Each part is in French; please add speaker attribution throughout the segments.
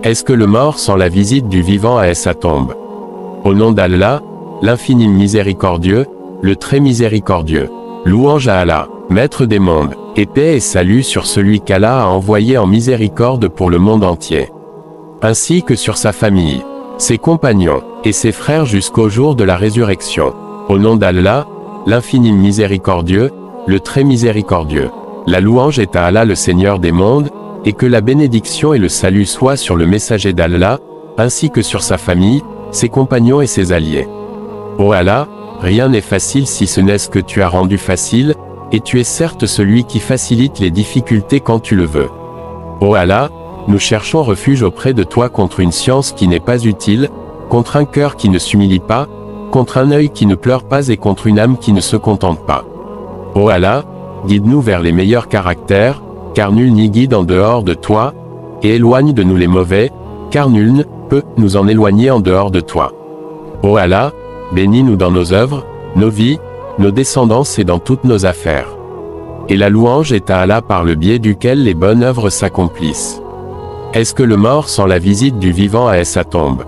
Speaker 1: Est-ce que le mort sent la visite du vivant à sa tombe? Au nom d'Allah, l'infini miséricordieux, le très miséricordieux. Louange à Allah, maître des mondes, et paix et salut sur celui qu'Allah a envoyé en miséricorde pour le monde entier. Ainsi que sur sa famille, ses compagnons, et ses frères jusqu'au jour de la résurrection. Au nom d'Allah, l'infini miséricordieux, le très miséricordieux. La louange est à Allah le Seigneur des mondes, et que la bénédiction et le salut soient sur le messager d'Allah, ainsi que sur sa famille, ses compagnons et ses alliés. Ô Allah, rien n'est facile si ce n'est ce que tu as rendu facile, et tu es certes celui qui facilite les difficultés quand tu le veux. Ô Allah, nous cherchons refuge auprès de toi contre une science qui n'est pas utile, contre un cœur qui ne s'humilie pas, contre un œil qui ne pleure pas et contre une âme qui ne se contente pas. Ô Allah, guide-nous vers les meilleurs caractères, car nul n'y guide en dehors de toi, et éloigne de nous les mauvais, car nul ne peut nous en éloigner en dehors de toi. Ô Allah, bénis-nous dans nos œuvres, nos vies, nos descendances et dans toutes nos affaires. Et la louange est à Allah par le biais duquel les bonnes œuvres s'accomplissent. Est-ce que le mort sent la visite du vivant à sa tombe?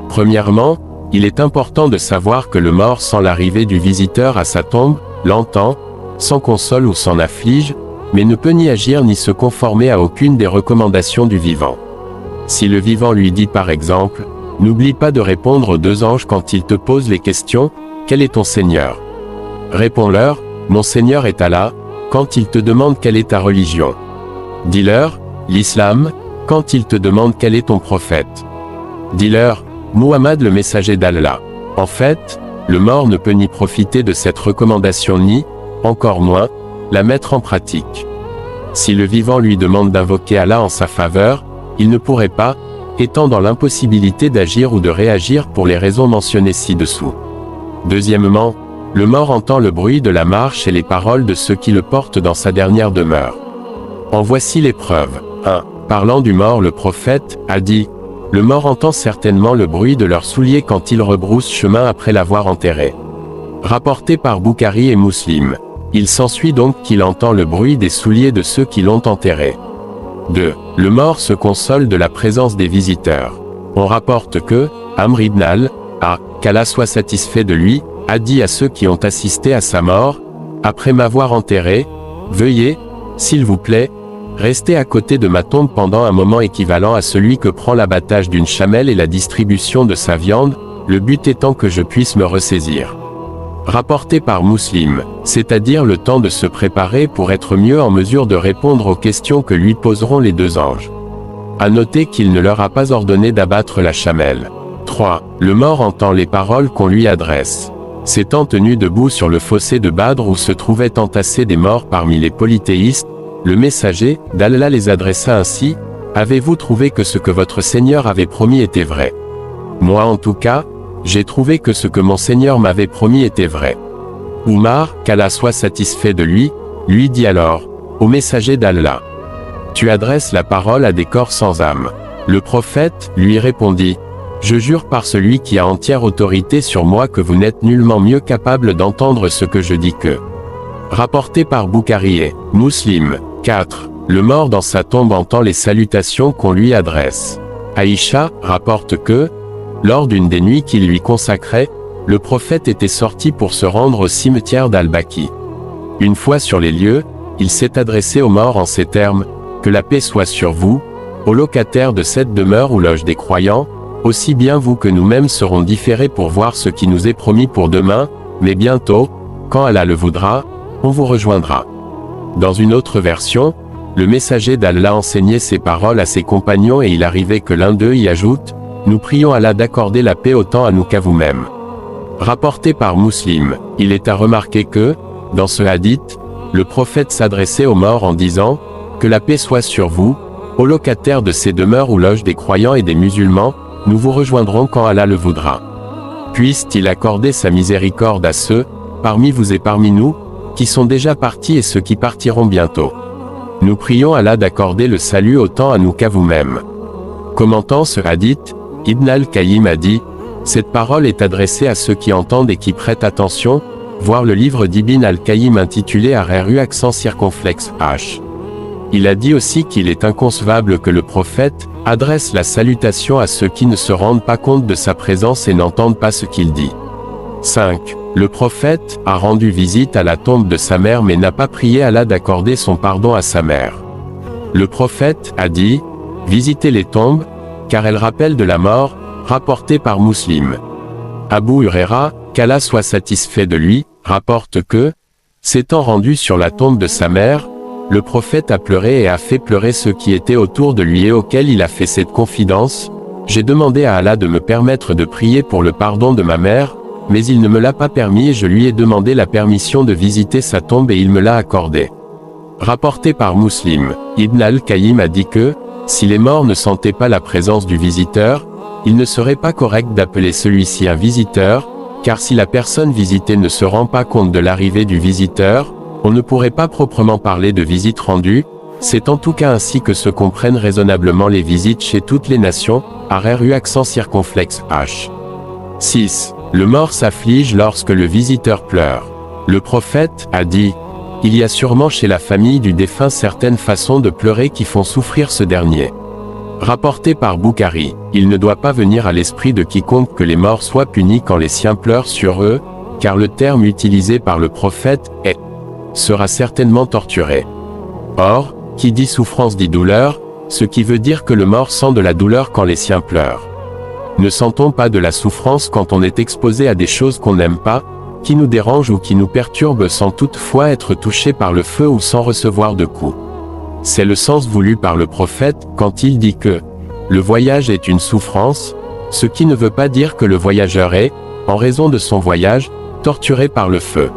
Speaker 1: Premièrement, il est important de savoir que le mort sent l'arrivée du visiteur à sa tombe, l'entend, s'en console ou s'en afflige, mais ne peut ni agir ni se conformer à aucune des recommandations du vivant. Si le vivant lui dit par exemple, « N'oublie pas de répondre aux deux anges quand ils te posent les questions, quel est ton Seigneur ?» Réponds-leur, « Mon Seigneur est Allah », quand ils te demandent quelle est ta religion. Dis-leur, « L'islam », quand ils te demandent quel est ton prophète. Dis-leur, « Muhammad le messager d'Allah ». En fait, le mort ne peut ni profiter de cette recommandation ni, encore moins, la mettre en pratique. Si le vivant lui demande d'invoquer Allah en sa faveur, il ne pourrait pas, étant dans l'impossibilité d'agir ou de réagir pour les raisons mentionnées ci-dessous. Deuxièmement, le mort entend le bruit de la marche et les paroles de ceux qui le portent dans sa dernière demeure. En voici les preuves. 1. Parlant du mort, le prophète a dit, « Le mort entend certainement le bruit de leurs souliers quand ils rebroussent chemin après l'avoir enterré. » Rapporté par Bukhari et Muslim. Il s'ensuit donc qu'il entend le bruit des souliers de ceux qui l'ont enterré. 2. Le mort se console de la présence des visiteurs. On rapporte que, Amr ibn al-As, qu'Allah soit satisfait de lui, a dit à ceux qui ont assisté à sa mort, « Après m'avoir enterré, veuillez, s'il vous plaît, rester à côté de ma tombe pendant un moment équivalent à celui que prend l'abattage d'une chamelle et la distribution de sa viande, le but étant que je puisse me ressaisir. » Rapporté par Muslim, c'est-à-dire le temps de se préparer pour être mieux en mesure de répondre aux questions que lui poseront les deux anges. À noter qu'il ne leur a pas ordonné d'abattre la chamelle. 3. Le mort entend les paroles qu'on lui adresse. S'étant tenu debout sur le fossé de Badr où se trouvaient entassés des morts parmi les polythéistes, le messager d'Allah les adressa ainsi, « Avez-vous trouvé que ce que votre Seigneur avait promis était vrai? Moi en tout cas, j'ai trouvé que ce que mon Seigneur m'avait promis était vrai. » Oumar, qu'Allah soit satisfait de lui dit alors, au messager d'Allah, « Tu adresses la parole à des corps sans âme. » Le prophète lui répondit, « Je jure par celui qui a entière autorité sur moi que vous n'êtes nullement mieux capable d'entendre ce que je dis que. » Rapporté par Bukhari et Muslim. 4. Le mort dans sa tombe entend les salutations qu'on lui adresse. Aïcha rapporte que, lors d'une des nuits qu'il lui consacrait, le prophète était sorti pour se rendre au cimetière d'Al-Baqi. Une fois sur les lieux, il s'est adressé aux morts en ces termes, « Que la paix soit sur vous, aux locataires de cette demeure ou loge des croyants, aussi bien vous que nous-mêmes serons différés pour voir ce qui nous est promis pour demain, mais bientôt, quand Allah le voudra, on vous rejoindra. » Dans une autre version, le messager d'Allah enseignait ces paroles à ses compagnons et il arrivait que l'un d'eux y ajoute, « Nous prions Allah d'accorder la paix autant à nous qu'à vous-même. » Rapporté par Muslim, il est à remarquer que, dans ce hadith, le prophète s'adressait aux morts en disant, « Que la paix soit sur vous, aux locataires de ces demeures ou loges des croyants et des musulmans, nous vous rejoindrons quand Allah le voudra. Puisse-t-il accorder sa miséricorde à ceux, parmi vous et parmi nous, qui sont déjà partis et ceux qui partiront bientôt. Nous prions Allah d'accorder le salut autant à nous qu'à vous-même. » Commentant ce hadith, Ibn al-Qayyim a dit, « Cette parole est adressée à ceux qui entendent et qui prêtent attention, voir le livre d'Ibn al-Qayyim intitulé Arru accent circonflexe H. Il a dit aussi qu'il est inconcevable que le prophète adresse la salutation à ceux qui ne se rendent pas compte de sa présence et n'entendent pas ce qu'il dit. 5. Le prophète a rendu visite à la tombe de sa mère mais n'a pas prié Allah d'accorder son pardon à sa mère. Le prophète a dit « Visitez les tombes, car elles rappellent de la mort », rapporté par Muslim. Abu Huraira, qu'Allah soit satisfait de lui, rapporte que, s'étant rendu sur la tombe de sa mère, le prophète a pleuré et a fait pleurer ceux qui étaient autour de lui et auxquels il a fait cette confidence. J'ai demandé à Allah de me permettre de prier pour le pardon de ma mère, mais il ne me l'a pas permis et je lui ai demandé la permission de visiter sa tombe et il me l'a accordé. Rapporté par Muslim, Ibn al-Qayyim a dit que, si les morts ne sentaient pas la présence du visiteur, il ne serait pas correct d'appeler celui-ci un visiteur, car si la personne visitée ne se rend pas compte de l'arrivée du visiteur, on ne pourrait pas proprement parler de visite rendue. C'est en tout cas ainsi que se comprennent raisonnablement les visites chez toutes les nations, RRU accent circonflexe H. 6. Le mort s'afflige lorsque le visiteur pleure. Le prophète a dit, il y a sûrement chez la famille du défunt certaines façons de pleurer qui font souffrir ce dernier. Rapporté par Boukhari, il ne doit pas venir à l'esprit de quiconque que les morts soient punis quand les siens pleurent sur eux, car le terme utilisé par le prophète est sera certainement torturé. Or, qui dit souffrance dit douleur, ce qui veut dire que le mort sent de la douleur quand les siens pleurent. Ne sent-on pas de la souffrance quand on est exposé à des choses qu'on n'aime pas, qui nous dérangent ou qui nous perturbent sans toutefois être touché par le feu ou sans recevoir de coups? C'est le sens voulu par le prophète quand il dit que le voyage est une souffrance, ce qui ne veut pas dire que le voyageur est, en raison de son voyage, torturé par le feu.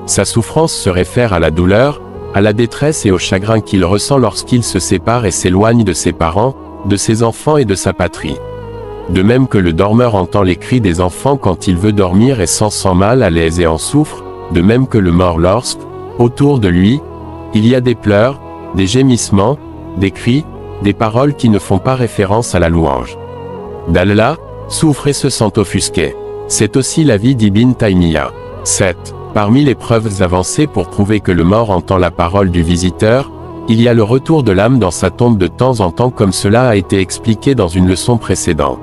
Speaker 1: Sa souffrance se réfère à la douleur, à la détresse et au chagrin qu'il ressent lorsqu'il se sépare et s'éloigne de ses parents, de ses enfants et de sa patrie. De même que le dormeur entend les cris des enfants quand il veut dormir et s'en sent mal à l'aise et en souffre, de même que le mort lorsque, autour de lui, il y a des pleurs, des gémissements, des cris, des paroles qui ne font pas référence à la louange d'Allah, souffre et se sent offusqué. C'est aussi l'avis d'Ibn Taymiyyah. 7. Parmi les preuves avancées pour prouver que le mort entend la parole du visiteur, il y a le retour de l'âme dans sa tombe de temps en temps comme cela a été expliqué dans une leçon précédente.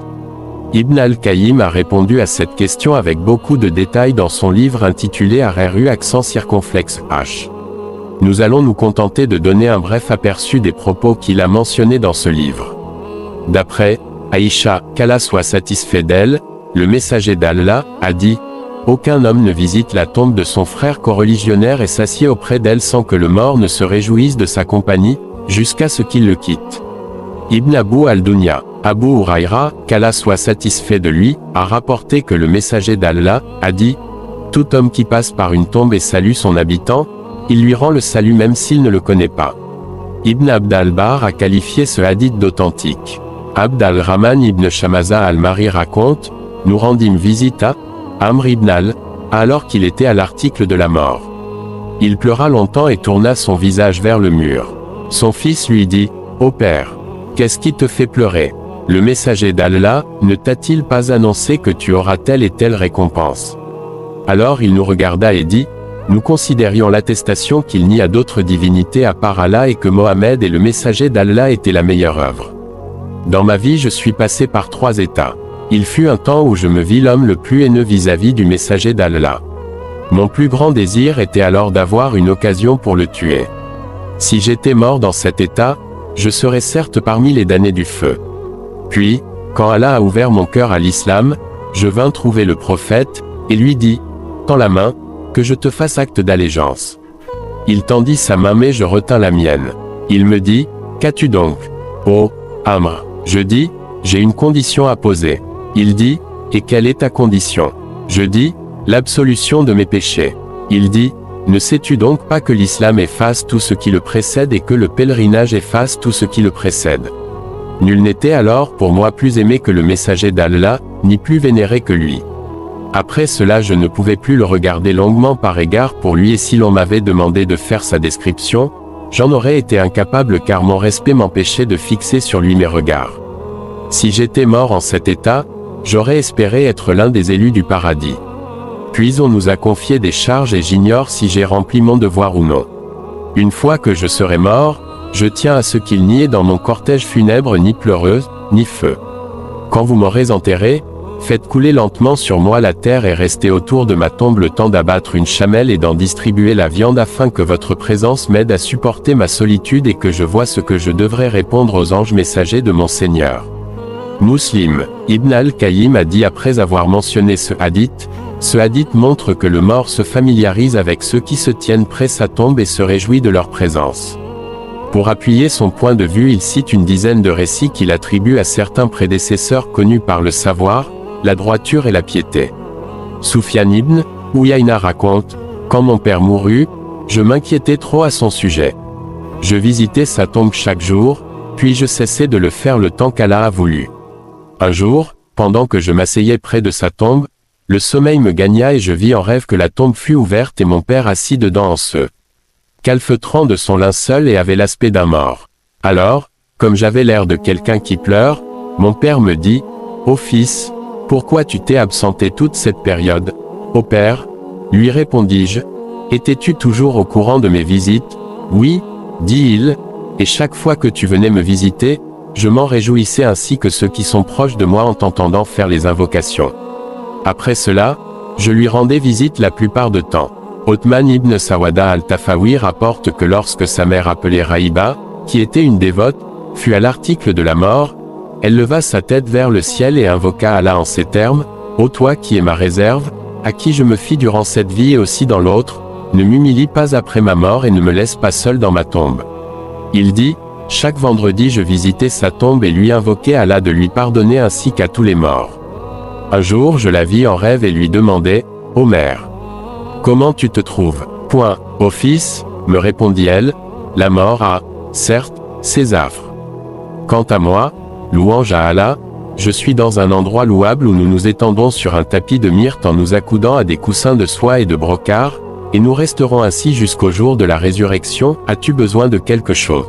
Speaker 1: Ibn al-Qayyim a répondu à cette question avec beaucoup de détails dans son livre intitulé RRU accent circonflexe H. Nous allons nous contenter de donner un bref aperçu des propos qu'il a mentionnés dans ce livre. D'après Aïcha, qu'Allah soit satisfait d'elle, le messager d'Allah a dit « Aucun homme ne visite la tombe de son frère coreligionnaire et s'assied auprès d'elle sans que le mort ne se réjouisse de sa compagnie, jusqu'à ce qu'il le quitte. » Ibn Abu al-Dunya, Abu Huraira, qu'Allah soit satisfait de lui, a rapporté que le messager d'Allah a dit « Tout homme qui passe par une tombe et salue son habitant, il lui rend le salut même s'il ne le connaît pas. » Ibn Abd al-Barr a qualifié ce hadith d'authentique. Abd al-Rahman ibn Shamaza al-Mari raconte « Nous rendîmes visite à Amr ibn al, alors qu'il était à l'article de la mort. Il pleura longtemps et tourna son visage vers le mur. Son fils lui dit « Ô père, qu'est-ce qui te fait pleurer? Le messager d'Allah ne t'a-t-il pas annoncé que tu auras telle et telle récompense? » Alors il nous regarda et dit « Nous considérions l'attestation qu'il n'y a d'autre divinité à part Allah et que Mohammed et le messager d'Allah étaient la meilleure œuvre. Dans ma vie je suis passé par 3 états. Il fut un temps où je me vis l'homme le plus haineux vis-à-vis du messager d'Allah. Mon plus grand désir était alors d'avoir une occasion pour le tuer. Si j'étais mort dans cet état, je serais certes parmi les damnés du feu. Puis, quand Allah a ouvert mon cœur à l'islam, je vins trouver le prophète, et lui dis, « Tends la main, que je te fasse acte d'allégeance. » Il tendit sa main mais je retins la mienne. Il me dit, « Qu'as-tu donc, ô Amr ?» Je dis, « J'ai une condition à poser. » Il dit, « Et quelle est ta condition ?» Je dis, « L'absolution de mes péchés. » Il dit, « Ne sais-tu donc pas que l'islam efface tout ce qui le précède et que le pèlerinage efface tout ce qui le précède? Nul n'était alors pour moi plus aimé que le messager d'Allah, ni plus vénéré que lui. Après cela je ne pouvais plus le regarder longuement par égard pour lui et si l'on m'avait demandé de faire sa description, j'en aurais été incapable car mon respect m'empêchait de fixer sur lui mes regards. Si j'étais mort en cet état, j'aurais espéré être l'un des élus du paradis. Puis on nous a confié des charges et j'ignore si j'ai rempli mon devoir ou non. Une fois que je serai mort, Je tiens à ce qu'il n'y ait dans mon cortège funèbre ni pleureuse, ni feu. Quand vous m'aurez enterré, faites couler lentement sur moi la terre et restez autour de ma tombe le temps d'abattre une chamelle et d'en distribuer la viande afin que votre présence m'aide à supporter ma solitude et que je voie ce que je devrais répondre aux anges messagers de mon Seigneur. Muslim, Ibn al-Qayyim a dit après avoir mentionné ce hadith montre que le mort se familiarise avec ceux qui se tiennent près sa tombe et se réjouit de leur présence. Pour appuyer son point de vue, il cite une dizaine de récits qu'il attribue à certains prédécesseurs connus par le savoir, la droiture et la piété. Soufiane ibn Uyayna raconte « Quand mon père mourut, je m'inquiétais trop à son sujet. Je visitais sa tombe chaque jour, puis je cessais de le faire le temps qu'Allah a voulu. Un jour, pendant que je m'asseyais près de sa tombe, le sommeil me gagna et je vis en rêve que la tombe fut ouverte et mon père assis dedans en se calfeutrant de son linceul et avait l'aspect d'un mort. Alors, comme j'avais l'air de quelqu'un qui pleure, mon père me dit « Ô fils, pourquoi tu t'es absenté toute cette période ?»« Ô père, lui répondis-je, étais-tu toujours au courant de mes visites ?»« Oui, dit-il, et chaque fois que tu venais me visiter, je m'en réjouissais ainsi que ceux qui sont proches de moi en t'entendant faire les invocations. Après cela, je lui rendais visite la plupart du temps. » Othman ibn Sawada al-Tafawi rapporte que lorsque sa mère appelée Raïba, qui était une dévote, fut à l'article de la mort, elle leva sa tête vers le ciel et invoqua Allah en ces termes, « Ô toi qui es ma réserve, à qui je me fie durant cette vie et aussi dans l'autre, ne m'humilie pas après ma mort et ne me laisse pas seul dans ma tombe. » Il dit, « Chaque vendredi je visitais sa tombe et lui invoquais Allah de lui pardonner ainsi qu'à tous les morts. Un jour je la vis en rêve et lui demandai, « Ô mère, comment tu te trouves ?» Ô fils, me répondit-elle, la mort a, certes, ses affres. Quant à moi, louange à Allah, je suis dans un endroit louable où nous nous étendons sur un tapis de myrte en nous accoudant à des coussins de soie et de brocart, et nous resterons ainsi jusqu'au jour de la résurrection. As-tu besoin de quelque chose ?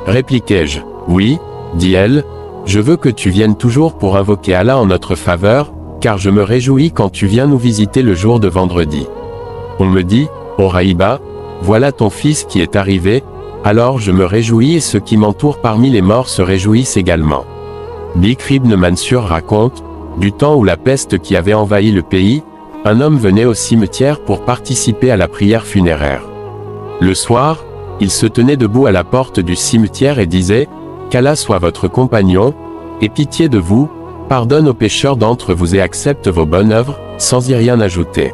Speaker 1: Répliquai-je. Oui, dit-elle, je veux que tu viennes toujours pour invoquer Allah en notre faveur, car je me réjouis quand tu viens nous visiter le jour de vendredi. On me dit, ô Raïba, voilà ton fils qui est arrivé, alors je me réjouis et ceux qui m'entourent parmi les morts se réjouissent également. Bikr ibn Mansur raconte, du temps où la peste qui avait envahi le pays, un homme venait au cimetière pour participer à la prière funéraire. Le soir, il se tenait debout à la porte du cimetière et disait, qu'Allah soit votre compagnon, ait pitié de vous, pardonne aux pécheurs d'entre vous et accepte vos bonnes œuvres, sans y rien ajouter.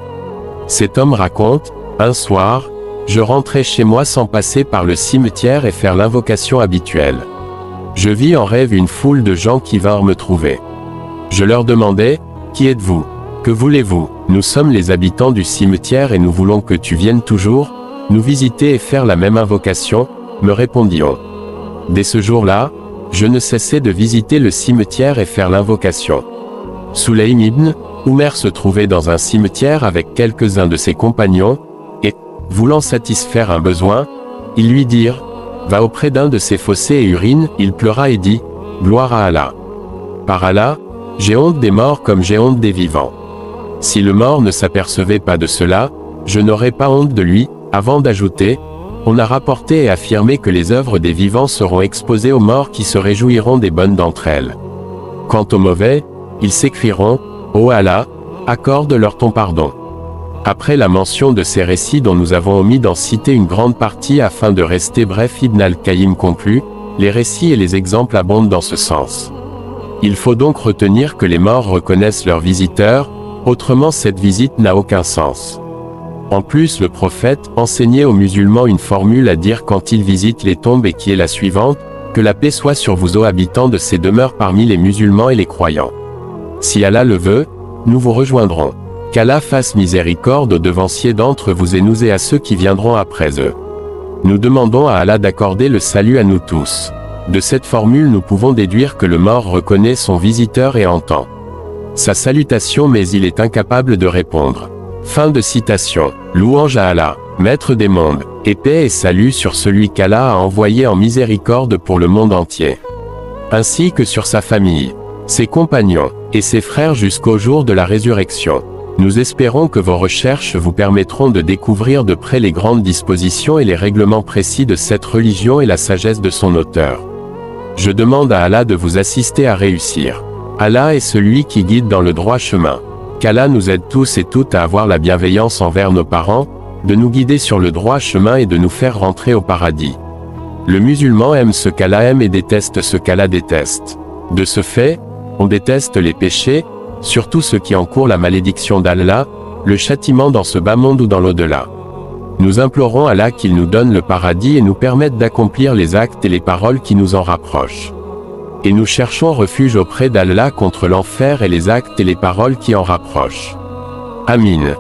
Speaker 1: Cet homme raconte, un soir, je rentrais chez moi sans passer par le cimetière et faire l'invocation habituelle. Je vis en rêve une foule de gens qui vinrent me trouver. Je leur demandai, qui êtes-vous? Que voulez-vous? Nous sommes les habitants du cimetière et nous voulons que tu viennes toujours, nous visiter et faire la même invocation, me répondit-on. Dès ce jour-là, je ne cessais de visiter le cimetière et faire l'invocation. Sulaym ibn Umer se trouvait dans un cimetière avec quelques-uns de ses compagnons, et, voulant satisfaire un besoin, ils lui dirent, « Va auprès d'un de ces fossés et urine », il pleura et dit, « Gloire à Allah. Par Allah, j'ai honte des morts comme j'ai honte des vivants. Si le mort ne s'apercevait pas de cela, je n'aurais pas honte de lui. » Avant d'ajouter, on a rapporté et affirmé que les œuvres des vivants seront exposées aux morts qui se réjouiront des bonnes d'entre elles. Quant aux mauvais, ils s'écrieront, « Ô Allah, accorde-leur ton pardon. » Après la mention de ces récits dont nous avons omis d'en citer une grande partie afin de rester bref, Ibn al-Qayyim conclut, les récits et les exemples abondent dans ce sens. Il faut donc retenir que les morts reconnaissent leurs visiteurs, autrement cette visite n'a aucun sens. En plus, le prophète enseignait aux musulmans une formule à dire quand ils visitent les tombes et qui est la suivante, que la paix soit sur vous ô habitants de ces demeures parmi les musulmans et les croyants. Si Allah le veut, nous vous rejoindrons. Qu'Allah fasse miséricorde aux devanciers d'entre vous et nous et à ceux qui viendront après eux. Nous demandons à Allah d'accorder le salut à nous tous. De cette formule nous pouvons déduire que le mort reconnaît son visiteur et entend sa salutation mais il est incapable de répondre. Fin de citation. Louange à Allah, Maître des mondes, et paix et salut sur celui qu'Allah a envoyé en miséricorde pour le monde entier. Ainsi que sur sa famille, ses compagnons, et ses frères jusqu'au jour de la résurrection. Nous espérons que vos recherches vous permettront de découvrir de près les grandes dispositions et les règlements précis de cette religion et la sagesse de son auteur. Je demande à Allah de vous assister à réussir. Allah est celui qui guide dans le droit chemin. Qu'Allah nous aide tous et toutes à avoir la bienveillance envers nos parents, de nous guider sur le droit chemin et de nous faire rentrer au paradis. Le musulman aime ce qu'Allah aime et déteste ce qu'Allah déteste. De ce fait, on déteste les péchés, surtout ceux qui encourent la malédiction d'Allah, le châtiment dans ce bas monde ou dans l'au-delà. Nous implorons Allah qu'il nous donne le paradis et nous permette d'accomplir les actes et les paroles qui nous en rapprochent. Et nous cherchons refuge auprès d'Allah contre l'enfer et les actes et les paroles qui en rapprochent. Amin.